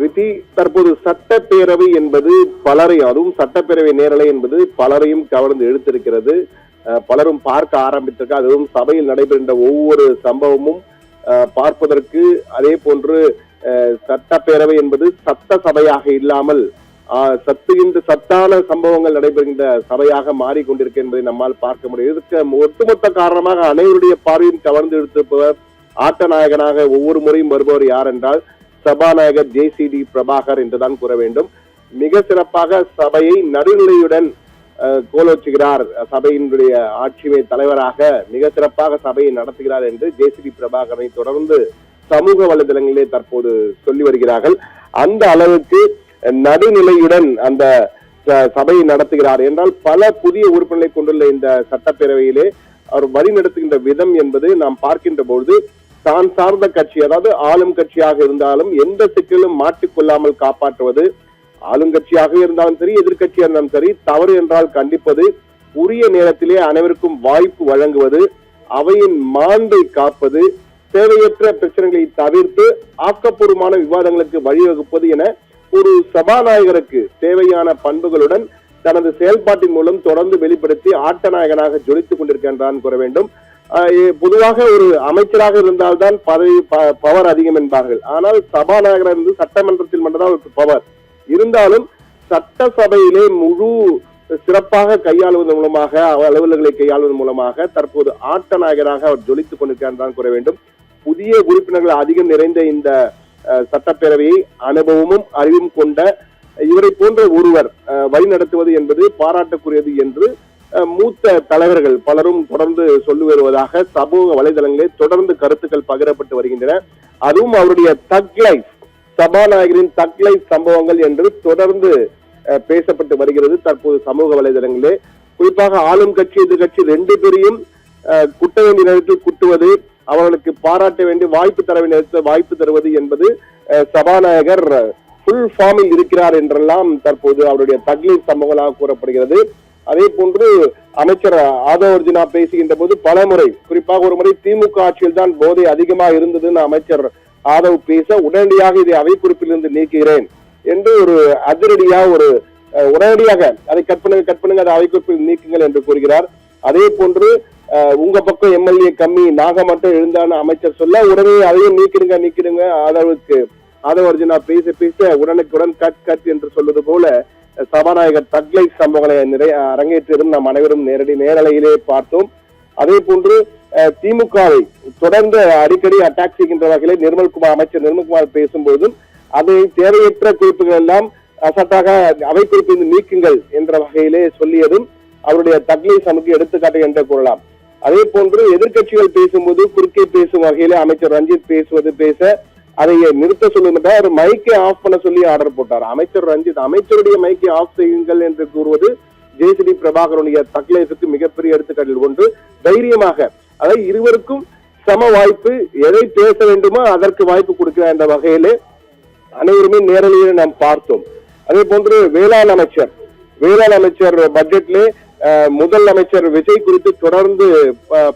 ரிதி, தற்போது சட்டப்பேரவை என்பது பலரையும், அதுவும் சட்டப்பேரவை நேரலை என்பது பலரையும் கவர்ந்து எடுத்திருக்கிறது. பலரும் பார்க்க ஆரம்பித்திருக்க, அதுவும் சபையில் நடைபெறுகின்ற ஒவ்வொரு சம்பவமும் பார்ப்பதற்கு, அதே போன்று சட்டப்பேரவை என்பது சட்ட சபையாக இல்லாமல் சத்தான சம்பவங்கள் நடைபெறுகின்ற சபையாக மாறிக்கொண்டிருக்க என்பதை நம்மால் பார்க்க முடியும். இதற்கு ஒட்டுமொத்த காரணமாக அனைவருடைய பார்வையும் கவர்ந்து எடுத்திருப்பவர், ஆட்ட நாயகனாக ஒவ்வொரு முறையும் வருபவர் யார் என்றால் சபாநாயகர் ஜேசிடி பிரபாகர் என்றுதான் கூற வேண்டும். மிக சிறப்பாக சபையை நடுநிலையுடன் கோலோச்சுகிறார். சபையினுடைய ஆட்சிமை தலைவராக மிக சிறப்பாக சபையை நடத்துகிறார் என்று ஜேசிடி பிரபாகரை தொடர்ந்து சமூக வலைதளங்களிலே தற்போது சொல்லி வருகிறார்கள். அந்த அளவுக்கு நடுநிலையுடன் அந்த சபையை நடத்துகிறார் என்றால், பல புதிய உறுப்பினர்களை கொண்டுள்ள இந்த சட்டப்பேரவையிலே அவர் வழி நடத்துகின்ற விதம் என்பது நாம் பார்க்கின்ற பொழுது, தான் சார்ந்த கட்சி, அதாவது ஆளும் கட்சியாக இருந்தாலும் எந்த சிக்கலும் மாட்டிக்கொள்ளாமல் காப்பாற்றுவது, ஆளுங்கட்சியாக இருந்தாலும் சரி எதிர்கட்சியாக இருந்தாலும் சரி, தவறு என்றால் கண்டிப்பது, உரிய நேரத்திலே அனைவருக்கும் வாய்ப்பு வழங்குவது, அவையின் மாண்பை காப்பது, தேவையற்ற பிரச்சனைகளை தவிர்த்து ஆக்கப்பூர்வமான விவாதங்களுக்கு வழிவகுப்பது என ஒரு சபாநாயகருக்கு தேவையான பண்புகளுடன் தனது செயல்பாட்டின் மூலம் தொடர்ந்து வெளிப்படுத்தி ஆட்ட நாயகனாக ஜொலித்துக் கொண்டிருக்கின்றான் கூற வேண்டும். பொதுவாக ஒரு அமைச்சராக இருந்தால்தான் பதவி பவர் அதிகம் என்பார்கள். ஆனால் சபாநாயகர் இருந்து சட்டமன்றத்தில் மட்டும்தான் ஒரு பவர் இருந்தாலும், சட்டசபையிலே முழு சிறப்பாக கையாளுவதன் மூலமாக, அலுவலர்களை கையாளுவதன் மூலமாக தற்போது ஆட்ட நாயகராக அவர் ஜொலித்துக் கொண்டிருக்கிறான் கூற வேண்டும். புதிய உறுப்பினர்கள் அதிகம் நிறைந்த இந்த சட்டப்பேரவையை அனுபவமும் அறிவும் கொண்ட இவரை போன்ற ஒருவர் வழிநடத்துவது என்பது பாராட்டக்குரியது என்று மூத்த தலைவர்கள் பலரும் தொடர்ந்து சொல்லி வருவதாக சமூக வலைதளங்களில் தொடர்ந்து கருத்துக்கள் பகிரப்பட்டு வருகின்றன. அதுவும் அவருடைய தக் லைஃப், சபாநாயகரின் தக் லைஃப் சம்பவங்கள் என்று தொடர்ந்து பேசப்பட்டு வருகிறது தற்போது சமூக வலைதளங்களிலே. குறிப்பாக ஆளும் கட்சி எதிர்கட்சி ரெண்டு பேரையும் குட்ட வேண்டிய நேரத்தில் குட்டுவது, அவர்களுக்கு பாராட்ட வேண்டிய வாய்ப்பு தர வேண்டிய நேரத்தில் வாய்ப்பு தருவது என்பது சபாநாயகர் ஃபுல் ஃபார்மில் இருக்கிறார் என்றெல்லாம் தற்போது அவருடைய தக் லைஃப் சம்பவங்களாக கூறப்படுகிறது. அதே போன்று அமைச்சர் ஆதவ் அர்ஜுனா பேசுகின்ற போது பல முறை, குறிப்பாக ஒரு முறை திமுக ஆட்சியில் தான் போதை அதிகமாக இருந்ததுன்னு அமைச்சர் ஆதவ் பேச, உடனடியாக இதை அவை குறிப்பிலிருந்து நீக்குகிறேன் என்று ஒரு அதிரடியாக உடனடியாக அதை கட் பண்ணுங்க அதை அவை குறிப்பில் நீக்குங்கள் என்று கூறுகிறார். அதே போன்று உங்க பக்கம் எம்எல்ஏ கம்மி, நாங்க மட்டும் எழுந்தான்னு அமைச்சர் சொல்ல, உடனே அதையும் நீக்கிடுங்க ஆதவ் அர்ஜுனா பேச உடனுக்குடன் கட் என்று சொல்வது போல சபாநாயகர் தக் லைஃப் சம்பவங்களை அரங்கேற்றியதும் நாம் அனைவரும் நேரலையிலே பார்த்தோம். அதே போன்று திமுகவை தொடர்ந்து அடிக்கடி அட்டாக் செய்கின்ற வகையிலே அமைச்சர் நிர்மல்குமார் பேசும்போதும் அதை தேவையற்ற குறிப்புகள் எல்லாம் அசட்டாக அவை குறிப்பு நீக்குங்கள் என்ற வகையிலே சொல்லியதும் அவருடைய தக் லைஃப் சமூக எடுத்துக்காட்டு என்று கூறலாம். அதே போன்று எதிர்கட்சிகள் பேசும்போது குறுக்கே பேசும் வகையிலே அமைச்சர் ரஞ்சித் பேச அதை நிறுத்த சொல்லுமென்றால் அவர் மைக்கை ஆஃப் பண்ண சொல்லி ஆர்டர் போட்டார். அமைச்சர் ரஞ்சித் அமைச்சருடைய மைக்கை ஆஃப் செய்யுங்கள் என்று கூறுவது ஜேசிடி பிரபாகருடைய தக் லைஃபுக்கு மிகப்பெரிய எடுத்துக்காட்டில் ஒன்று. தைரியமாக, அதாவது இருவருக்கும் சம வாய்ப்பு, எதை பேச வேண்டுமோ அதற்கு வாய்ப்பு கொடுக்கிறார் என்ற வகையிலே அனைவருமே நேரலையிலே நாம் பார்த்தோம். அதே போன்று வேளாண் அமைச்சர் பட்ஜெட்லே முதல் அமைச்சர் விஜய் குறித்து தொடர்ந்து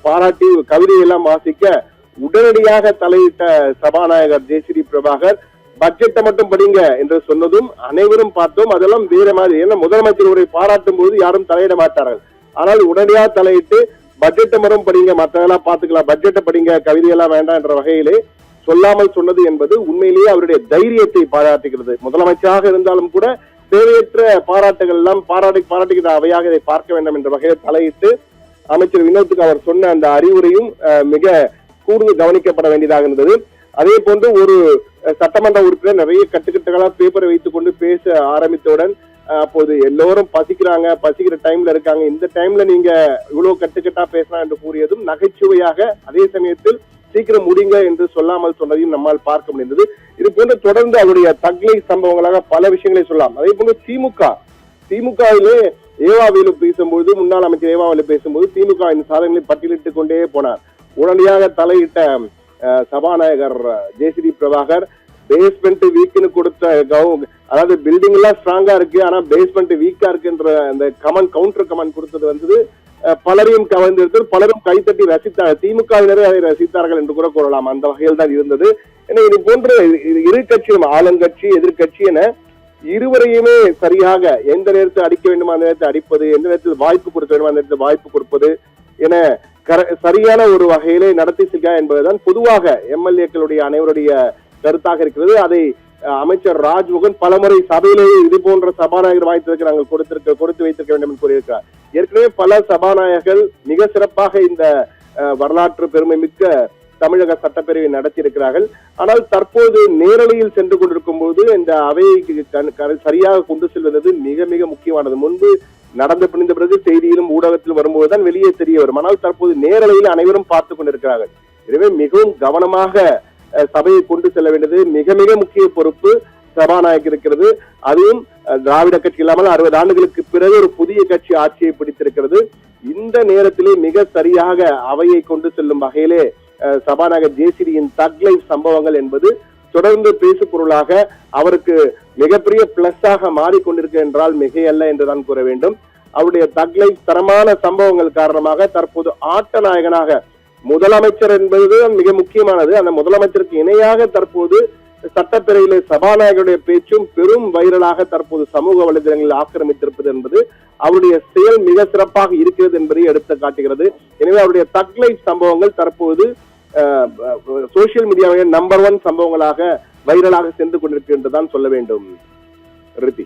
பாராட்டி கவிதையெல்லாம் வாசிக்க உடனடியாக தலையிட்ட சபாநாயகர் ஜேசிடி பிரபாகர் பட்ஜெட்டை மட்டும் படிங்க என்று சொன்னதும் அனைவரும் பார்த்தோம். அதெல்லாம் வேற மாதிரி, ஏன்னா முதலமைச்சர் உரை பாராட்டும் போது யாரும் தலையிட மாட்டார்கள். ஆனால் உடனடியாக தலையிட்டு பட்ஜெட்டை மட்டும் படிங்க, மற்றதெல்லாம் பார்த்துக்கலாம், பட்ஜெட்டை படிங்க, கவிதையெல்லாம் வேண்டாம் என்ற வகையிலே சொல்லாமல் சொன்னது என்பது உண்மையிலேயே அவருடைய தைரியத்தை பாராட்டுகிறது. முதலமைச்சராக இருந்தாலும் கூட தேவையற்ற பாராட்டுகள் எல்லாம் பாராட்டுகிற அவையாக இதை பார்க்க வேண்டும் என்ற வகையில் தலையிட்டு அமைச்சர் வினோத்துக்கு அவர் சொன்ன அந்த அறிவுரையும் மிக கூர்ந்து கவனிக்கப்பட வேண்டியதாக இருந்தது. அதே போன்று ஒரு சட்டமன்ற உறுப்பினர் நிறைய கட்டுக்கட்டுகளா பேப்பரை வைத்துக் கொண்டு பேச ஆரம்பித்தவுடன், அப்போது எல்லோரும் பசிக்கிற டைம்ல இருக்காங்க, இந்த டைம்ல நீங்க இவ்வளவு கட்டுக்கட்டா பேசலாம் என்று கூறியதும் நகைச்சுவையாக, அதே சமயத்தில் சீக்கிரம் முடிங்க என்று சொல்லாமல் சொன்னதையும் நம்மால் பார்க்க முடிந்தது. இது போன்று தொடர்ந்து அவருடைய தக் லைஃப் சம்பவங்களாக பல விஷயங்களை சொல்லலாம். அதே போன்று திமுகவிலே ஏவாவேலு பேசும்போது, முன்னாள் அமைச்சர் ஏவாவேலு பேசும்போது திமுக இந்த சாதனைகளை பட்டியலிட்டுக் கொண்டே போனார். உடனடியாக தலையிட்ட சபாநாயகர் ஜேசிடி பிரபாகர் பேஸ்மெண்ட் வீக்குன்னு கொடுத்த அதாவது பில்டிங் எல்லாம் ஸ்ட்ராங்கா இருக்கு, ஆனா பேஸ்மெண்ட் வீக்கா இருக்குன்ற அந்த கவுண்டர் கமெண்ட் கொடுத்தது வந்து பலரையும் கவர்ந்திருந்தது. பலரும் கைத்தட்டி ரசித்தார்கள், திமுகவினரே அதை ரசித்தார்கள் என்று கூட கூறலாம். அந்த வகையில் தான் இருந்தது. ஏன்னா இது போன்ற இரு கட்சியும் ஆளுங்கட்சி எதிர்கட்சி என இருவரையுமே சரியாக எந்த நேரத்தில் அடிக்க வேண்டுமோ அந்த நேரத்தில் அடிப்பது, எந்த நேரத்தில் வாய்ப்பு கொடுக்க வேண்டுமோ அந்த நேரத்தில் வாய்ப்பு கொடுப்பது என சரியான ஒரு வகையிலே நடத்தி செல்கிறார் என்பதுதான் பொதுவாக எம்எல்ஏக்களுடைய அனைவருடைய கருத்தாக இருக்கிறது. அதை அமைச்சர் ராஜ்மோகன் பலமுறை சபையிலேயே இது போன்ற சபாநாயகர் வாய்ப்பிற்கு நாங்கள் கொடுத்து வைத்திருக்க வேண்டும் என்று கூறியிருக்கிறார். ஏற்கனவே பல சபாநாயகர்கள் மிக சிறப்பாக இந்த வரலாற்று பெருமை மிக்க தமிழக சட்டப்பேரவை நடத்தியிருக்கிறார்கள். ஆனால் தற்போது நேரலையில் சென்று கொண்டிருக்கும் போது இந்த அவையை சரியாக கொண்டு செல்வது மிக மிக முக்கியமானது. முன்பு நடந்து பிடிந்த பிறகு செய்தியிலும் ஊடகத்திலும் வரும்போதுதான் வெளியே தெரிய வரும். ஆனால் தற்போது நேரலையில் அனைவரும் பார்த்துக் கொண்டிருக்கிறார்கள். எனவே மிகவும் கவனமாக சபையை கொண்டு செல்ல வேண்டியது மிக மிக முக்கிய பொறுப்பு சபாநாயகர் இருக்கிறது. அதுவும் திராவிட கட்சி இல்லாமல் 60 ஆண்டுகளுக்கு பிறகு ஒரு புதிய கட்சி ஆட்சியை பிடித்திருக்கிறது. இந்த நேரத்திலே மிக சரியாக அவையை கொண்டு செல்லும் வகையிலே சபாநாயகர் ஜேசிடியின் தக்லைஃப் சம்பவங்கள் என்பது தொடர்ந்து பேசு பொருளாக அவருக்கு மிகப்பெரிய பிளஸாக மாறிக்கொண்டிருக்க என்றால் மிகையல்ல என்றுதான் கூற வேண்டும். அவருடைய தக்லைஃப் தரமான சம்பவங்கள் காரணமாக தற்போது ஆட்ட நாயகனாக முதலமைச்சர் என்பது மிக முக்கியமானது. அந்த முதலமைச்சருக்கு இணையாக தற்போது சட்டப்பேரவையிலே சபாநாயகருடைய பேச்சும் பெரும் வைரலாக தற்போது சமூக வலைதளங்களில் ஆக்கிரமித்திருப்பது என்பது அவருடைய செயல் மிக சிறப்பாக இருக்கிறது என்பதை எடுத்து காட்டுகிறது. எனவே அவருடைய தக்லைஃப் சம்பவங்கள் தற்போது சோசியல் மீடியாவின் நம்பர் 1 சம்பவங்களாக வைரலாக சென்று கொண்டிருக்கின்றதான் சொல்ல வேண்டும். ரித்தி.